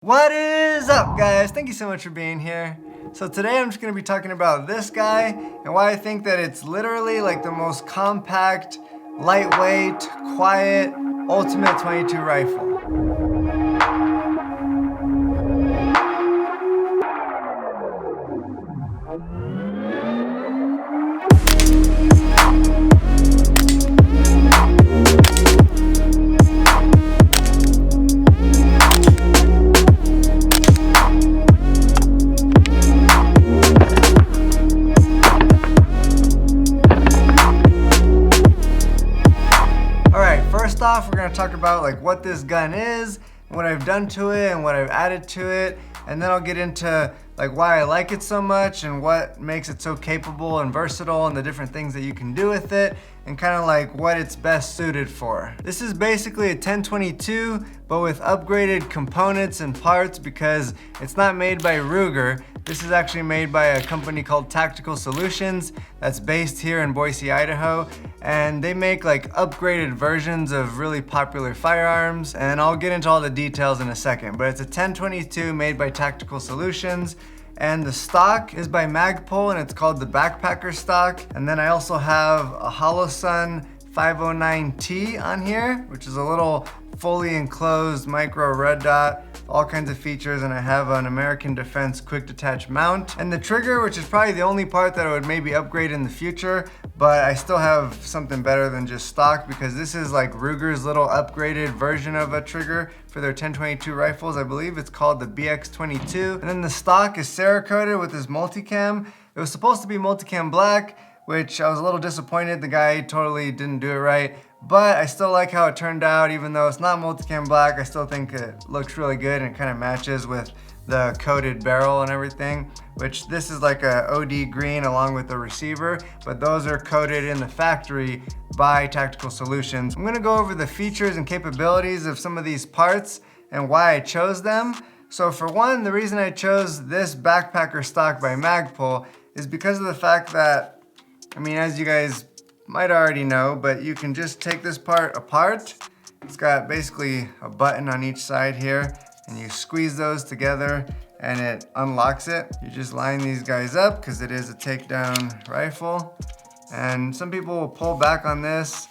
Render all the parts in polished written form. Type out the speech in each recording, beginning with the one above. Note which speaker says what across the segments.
Speaker 1: What is up, guys? Thank you so much for being here. So today I'm just going to be talking about this guy and why I think that it's literally like the most compact, lightweight, quiet, ultimate 22 rifle. First off, we're gonna talk about like what this gun is, what I've done to it, and what I've added to it, and then I'll get into like why I like it so much and what makes it so capable and versatile and the different things that you can do with it, and kind of like what it's best suited for. This is basically a 1022, but with upgraded components and parts because it's not made by Ruger. This is actually made by a company called Tactical Solutions that's based here in Boise, Idaho, and they make like upgraded versions of really popular firearms, and I'll get into all the details in a second, but it's a 1022 made by Tactical Solutions. And the stock is by Magpul and it's called the Backpacker stock. And then I also have a Holosun 509T on here, which is a little fully enclosed micro red dot, all kinds of features, and I have an American Defense quick detach mount. And the trigger, which is probably the only part that I would maybe upgrade in the future, but I still have something better than just stock because this is like Ruger's little upgraded version of a trigger for their 1022 rifles. I believe it's called the BX22. And then the stock is Cerakoted with this multicam. It was supposed to be multicam black, which I was a little disappointed. The guy totally didn't do it right, but I still like how it turned out. Even though it's not multicam black, I still think it looks really good and it kind of matches with the coated barrel and everything, which this is like a OD green along with the receiver, but those are coated in the factory by Tactical Solutions. I'm gonna go over the features and capabilities of some of these parts and why I chose them. So for one, the reason I chose this Backpacker stock by Magpul is because of the fact that, I mean, as you guys might already know, but you can just take this part apart. It's got basically a button on each side here, and you squeeze those together and it unlocks it. You just line these guys up because it is a takedown rifle. And some people will pull back on this.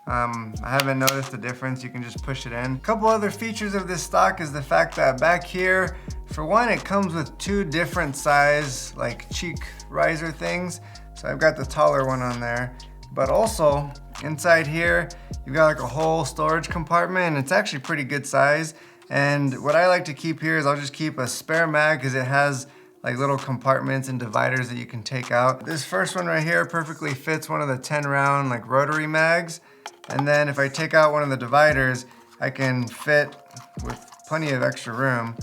Speaker 1: I haven't noticed the difference. You can just push it in. A couple other features of this stock is the fact that back here, for one, it comes with two different size like cheek riser things. So I've got the taller one on there, but also inside here, you've got like a whole storage compartment, and it's actually pretty good size. And what I like to keep here is I'll just keep a spare mag because it has like little compartments and dividers that you can take out. This first one right here perfectly fits one of the 10 round like rotary mags. And then if I take out one of the dividers, I can fit with plenty of extra room,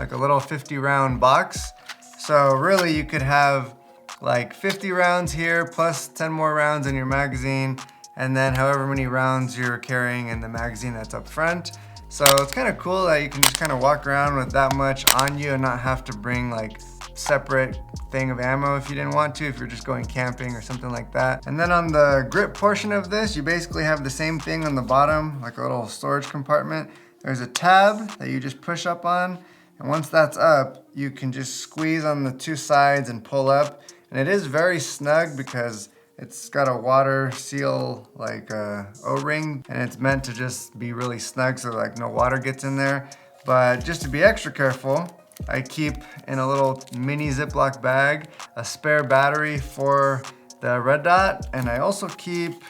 Speaker 1: like a little 50 round box. So really you could have like 50 rounds here plus 10 more rounds in your magazine, and then however many rounds you're carrying in the magazine that's up front. So it's kind of cool that you can just kind of walk around with that much on you and not have to bring like separate thing of ammo if you didn't want to, if you're just going camping or something like that. And then on the grip portion of this, you basically have the same thing on the bottom, like a little storage compartment. There's a tab that you just push up on, and once that's up, you can just squeeze on the two sides and pull up. And it is very snug because it's got a water seal like O-ring, and it's meant to just be really snug so like no water gets in there. But just to be extra careful, I keep in a little mini Ziploc bag a spare battery for the red dot, and I also keep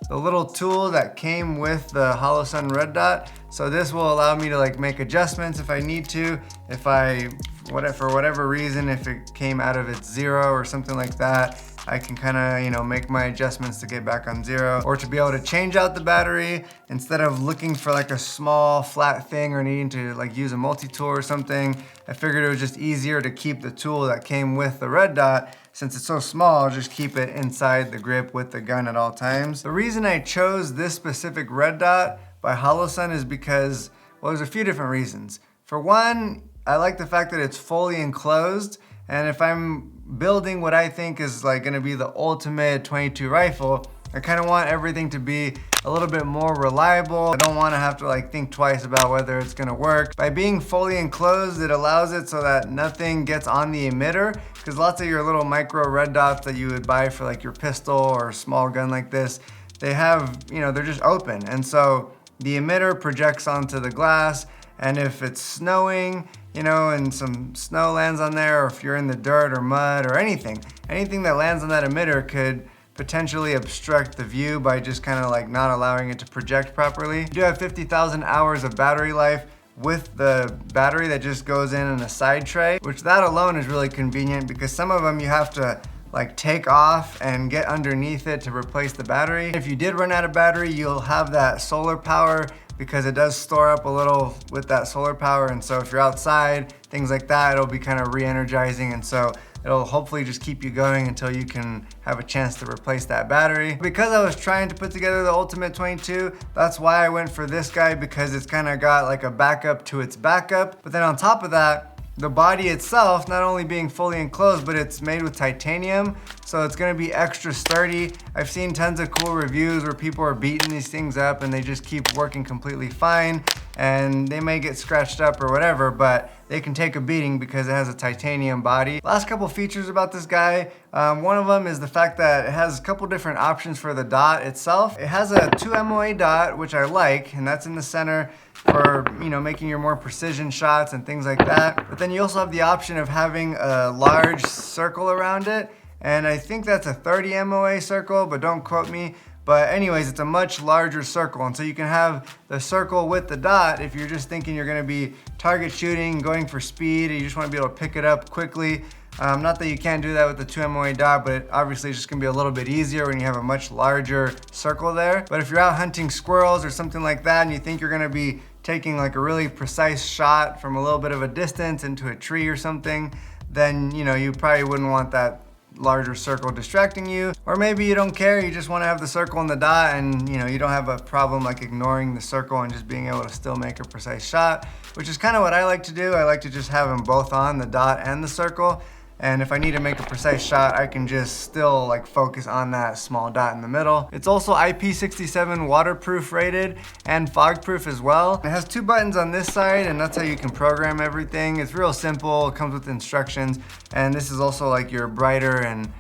Speaker 1: the little tool that came with the Holosun red dot. So this will allow me to like make adjustments if I need to, if for whatever reason, if it came out of its zero or something like that, I can kind of, make my adjustments to get back on zero, or to be able to change out the battery instead of looking for like a small flat thing or needing to like use a multi-tool or something. I figured it was just easier to keep the tool that came with the red dot. Since it's so small, I'll just keep it inside the grip with the gun at all times. The reason I chose this specific red dot by Holosun is because, well, there's a few different reasons. For one, I like the fact that it's fully enclosed, and if I'm building what I think is like gonna be the ultimate 22 rifle, I kind of want everything to be a little bit more reliable. I don't want to have to like think twice about whether it's going to work. By being fully enclosed, it allows it so that nothing gets on the emitter, because lots of your little micro red dots that you would buy for like your pistol or small gun like this, they have, they're just open. And so the emitter projects onto the glass, and if it's snowing, and some snow lands on there, or if you're in the dirt or mud or anything that lands on that emitter could potentially obstruct the view by just kind of like not allowing it to project properly. You do have 50,000 hours of battery life with the battery that just goes in a side tray, which that alone is really convenient, because some of them you have to like take off and get underneath it to replace the battery. If you did run out of battery, you'll have that solar power, because it does store up a little with that solar power. And so if you're outside, things like that, it'll be kind of re-energizing. And so it'll hopefully just keep you going until you can have a chance to replace that battery. Because I was trying to put together the Ultimate 22, that's why I went for this guy, because it's kind of got like a backup to its backup. But then on top of that, the body itself, not only being fully enclosed, but it's made with titanium, so it's gonna be extra sturdy. I've seen tons of cool reviews where people are beating these things up and they just keep working completely fine, and they may get scratched up or whatever, but they can take a beating because it has a titanium body. Last couple features about this guy, one of them is the fact that it has a couple different options for the dot itself. It has a 2 MOA dot, which I like, and that's in the center for making your more precision shots and things like that. But then you also have the option of having a large circle around it, and I think that's a 30 MOA circle, but don't quote me. But anyways, it's a much larger circle, and so you can have the circle with the dot if you're just thinking you're gonna be target shooting, going for speed, and you just wanna be able to pick it up quickly. Not that you can't do that with the 2 MOA dot, but obviously it's just gonna be a little bit easier when you have a much larger circle there. But if you're out hunting squirrels or something like that, and you think you're gonna be taking like a really precise shot from a little bit of a distance into a tree or something, then you probably wouldn't want that larger circle distracting you. Or maybe you don't care, you just want to have the circle and the dot, and you don't have a problem like ignoring the circle and just being able to still make a precise shot, which is kind of what I like to do. I like to just have them both on, the dot and the circle. And if I need to make a precise shot, I can just still like focus on that small dot in the middle. It's also IP67 waterproof rated and fog proof as well. It has 2 buttons on this side, and that's how you can program everything. It's real simple, it comes with instructions. And this is also like your brighter and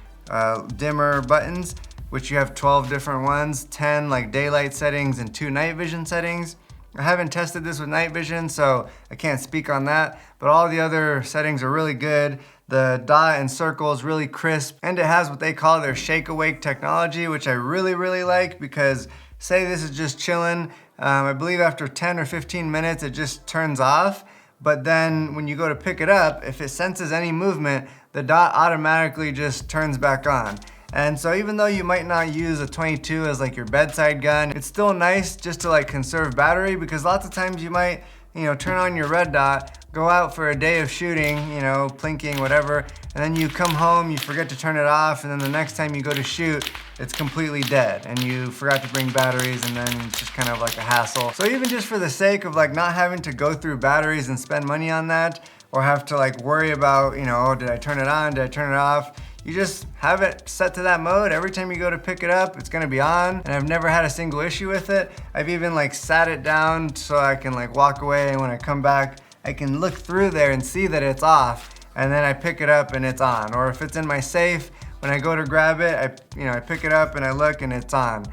Speaker 1: dimmer buttons, which you have 12 different ones, 10 like daylight settings and 2 night vision settings. I haven't tested this with night vision, so I can't speak on that, but all the other settings are really good. The dot and circle is really crisp, and it has what they call their shake awake technology, which I really like, because say this is just chilling, I believe after 10 or 15 minutes it just turns off, but then when you go to pick it up, if it senses any movement, the dot automatically just turns back on. And so even though you might not use a 22 as like your bedside gun, it's still nice just to like conserve battery, because lots of times you might, turn on your red dot, go out for a day of shooting, plinking, whatever, and then you come home, you forget to turn it off, and then the next time you go to shoot, it's completely dead, and you forgot to bring batteries, and then it's just kind of like a hassle. So even just for the sake of like not having to go through batteries and spend money on that, or have to like worry about, oh, did I turn it on, did I turn it off? You just have it set to that mode. Every time you go to pick it up, it's gonna be on, and I've never had a single issue with it. I've even like sat it down so I can like walk away, and when I come back, I can look through there and see that it's off, and then I pick it up and it's on. Or if it's in my safe, when I go to grab it, I pick it up and I look and it's on.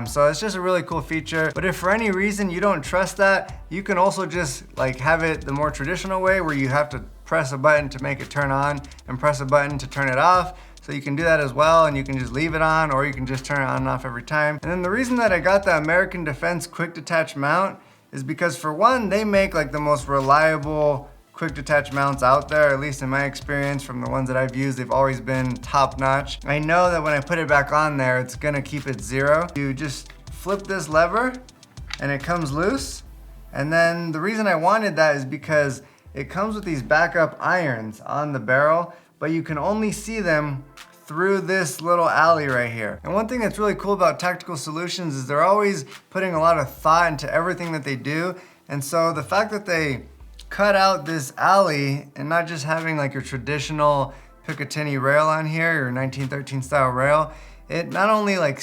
Speaker 1: So it's just a really cool feature. But if for any reason you don't trust that, you can also just like have it the more traditional way, where you have to press a button to make it turn on and press a button to turn it off. So you can do that as well, and you can just leave it on, or you can just turn it on and off every time. And then the reason that I got the American Defense quick detach mount is because, for one, they make like the most reliable quick detach mounts out there, at least in my experience from the ones that I've used. They've always been top notch. I know that when I put it back on there, it's gonna keep it zero. You just flip this lever and it comes loose. And then the reason I wanted that is because it comes with these backup irons on the barrel, but you can only see them through this little alley right here. And one thing that's really cool about Tactical Solutions is they're always putting a lot of thought into everything that they do. And so the fact that they cut out this alley and not just having like your traditional Picatinny rail on here, your 1913 style rail, it not only like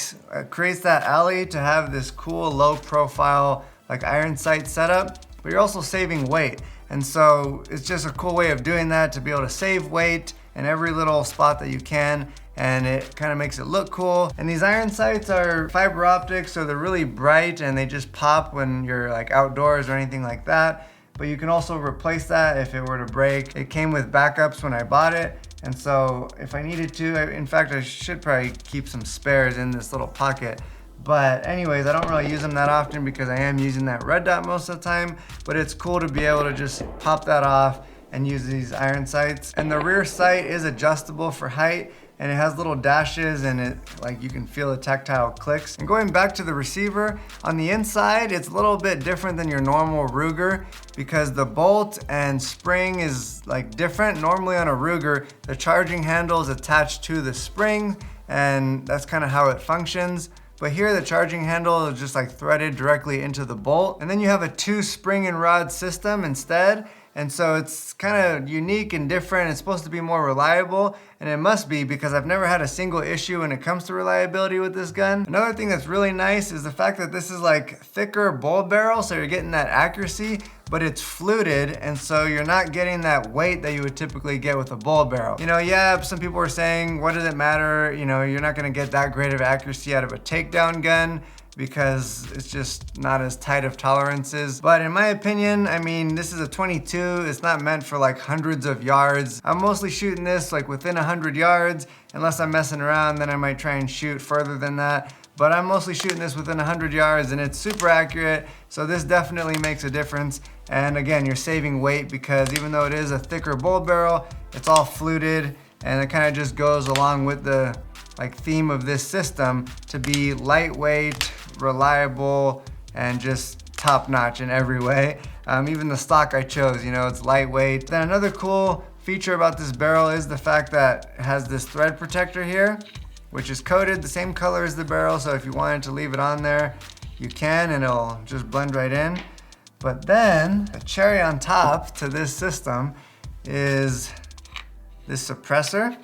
Speaker 1: creates that alley to have this cool low profile like iron sight setup, but you're also saving weight. And so it's just a cool way of doing that, to be able to save weight in every little spot that you can, and it kind of makes it look cool. And these iron sights are fiber optics, so they're really bright and they just pop when you're like outdoors or anything like that. But you can also replace that if it were to break. It came with backups when I bought it, and so if I needed to, in fact I should probably keep some spares in this little pocket. But anyways, I don't really use them that often because I am using that red dot most of the time, but it's cool to be able to just pop that off and use these iron sights. And the rear sight is adjustable for height, and it has little dashes, and it like you can feel the tactile clicks. And going back to the receiver, on the inside it's a little bit different than your normal Ruger because the bolt and spring is like different. Normally on a Ruger, the charging handle is attached to the spring, and that's kind of how it functions. But here the charging handle is just like threaded directly into the bolt. And then you have a 2 spring and rod system instead. And so it's kind of unique and different. It's supposed to be more reliable, and it must be because I've never had a single issue when it comes to reliability with this gun. Another thing that's really nice is the fact that this is like thicker bullet barrel, so you're getting that accuracy, but it's fluted, and so you're not getting that weight that you would typically get with a bullet barrel. You know, yeah, some people were saying, what does it matter? You know, you're not gonna get that great of accuracy out of a takedown gun because it's just not as tight of tolerances. But in my opinion, I mean, this is a 22. It's not meant for like hundreds of yards. I'm mostly shooting this like within 100 yards. Unless I'm messing around, then I might try and shoot further than that. But I'm mostly shooting this within 100 yards, and it's super accurate. So this definitely makes a difference. And again, you're saving weight because even though it is a thicker bullet barrel, it's all fluted, and it kind of just goes along with the like theme of this system to be lightweight, reliable, and just top notch in every way. Even the stock I chose, you know, it's lightweight. Then another cool feature about this barrel is the fact that it has this thread protector here, which is coated the same color as the barrel. So if you wanted to leave it on there, you can, and it'll just blend right in. But then the cherry on top to this system is this suppressor.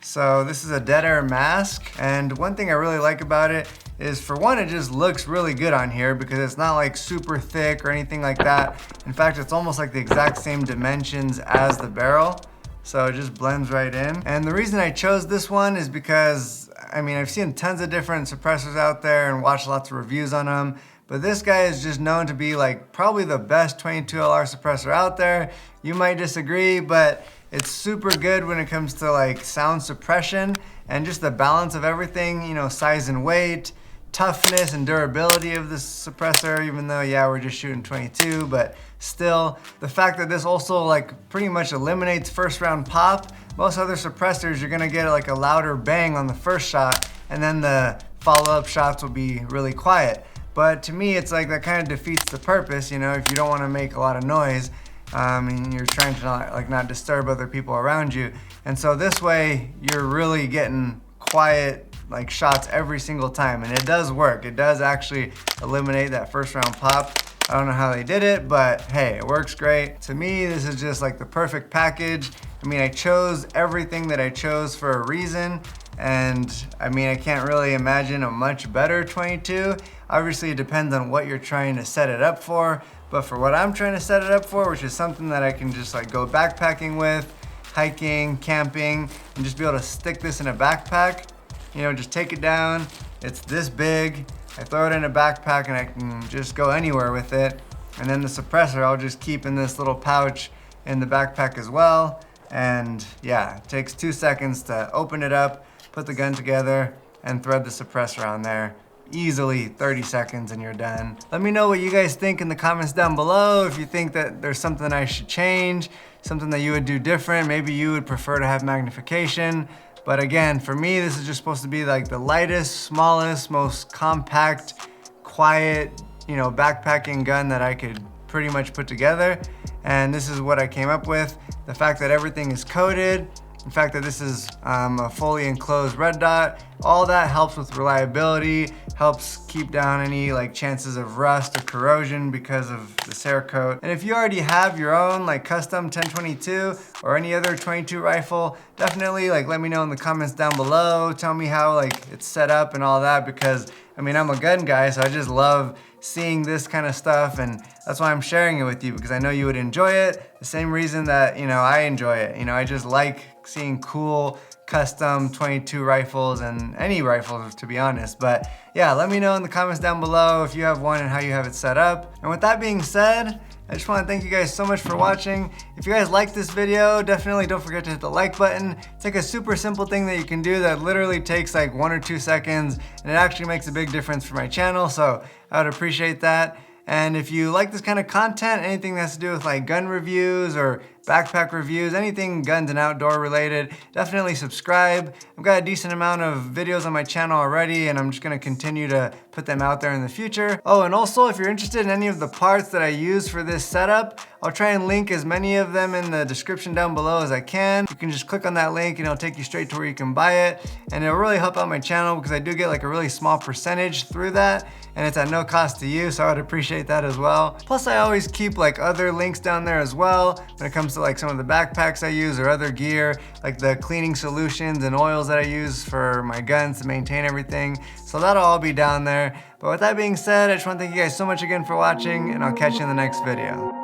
Speaker 1: So this is a dead air mask, and one thing I really like about it is, for one, it just looks really good on here because it's not like super thick or anything like that. In fact, it's almost like the exact same dimensions as the barrel, so it just blends right in. And the reason I chose this one is because, I mean, I've seen tons of different suppressors out there and watched lots of reviews on them, but this guy is just known to be like probably the best 22LR suppressor out there. You might disagree, but it's super good when it comes to like sound suppression and just the balance of everything, you know, size and weight, toughness and durability of this suppressor, even though, yeah, we're just shooting 22, but still, the fact that this also like pretty much eliminates first round pop. Most other suppressors, you're gonna get like a louder bang on the first shot, and then the follow-up shots will be really quiet. But to me, it's like that kind of defeats the purpose, you know, if you don't wanna make a lot of noise. And you're trying to not disturb other people around you. And so this way, you're really getting quiet like shots every single time, and it does work. It does actually eliminate that first round pop. I don't know how they did it, but hey, it works great. To me, this is just like the perfect package. I mean, I chose everything that I chose for a reason, and I mean, I can't really imagine a much better 22. Obviously, it depends on what you're trying to set it up for, but for what I'm trying to set it up for, which is something that I can just like go backpacking with, hiking, camping, and just be able to stick this in a backpack, you know, just take it down. It's this big. I throw it in a backpack and I can just go anywhere with it. And then the suppressor, I'll just keep in this little pouch in the backpack as well. And yeah, it takes 2 seconds to open it up, put the gun together, and thread the suppressor on there. Easily 30 seconds and you're done. Let me know what you guys think in the comments down below. If you think that there's something I should change, something that you would do different. Maybe you would prefer to have magnification. But again, for me, this is just supposed to be like the lightest, smallest, most compact, quiet, you know, backpacking gun that I could pretty much put together. And this is what I came up with. The fact that everything is coated, the fact that this is a fully enclosed red dot, all that helps with reliability, helps keep down any like chances of rust or corrosion because of the Cerakote. And if you already have your own like custom 1022 or any other 22 rifle, definitely like let me know in the comments down below. Tell me how like it's set up and all that, because I mean, I'm a gun guy, so I just love seeing this kind of stuff, and that's why I'm sharing it with you, because I know you would enjoy it the same reason that, you know, I enjoy it. You know, I just like seeing cool custom 22 rifles and any rifles, to be honest. But yeah, let me know in the comments down below if you have one and how you have it set up. And with that being said, I just want to thank you guys so much for watching. If you guys like this video, definitely don't forget to hit the like button. It's like a super simple thing that you can do that literally takes like 1 or 2 seconds, and it actually makes a big difference for my channel, so I would appreciate that. And if you like this kind of content, anything that has to do with like gun reviews or backpack reviews, anything guns and outdoor related, definitely subscribe. I've got a decent amount of videos on my channel already, and I'm just gonna continue to put them out there in the future. Oh, and also if you're interested in any of the parts that I use for this setup, I'll try and link as many of them in the description down below as I can. You can just click on that link and it'll take you straight to where you can buy it. And it'll really help out my channel because I do get like a really small percentage through that, and it's at no cost to you, so I would appreciate that as well. Plus I always keep like other links down there as well when it comes to like some of the backpacks I use or other gear, like the cleaning solutions and oils that I use for my guns to maintain everything. So that'll all be down there. But with that being said, I just want to thank you guys so much again for watching, and I'll catch you in the next video.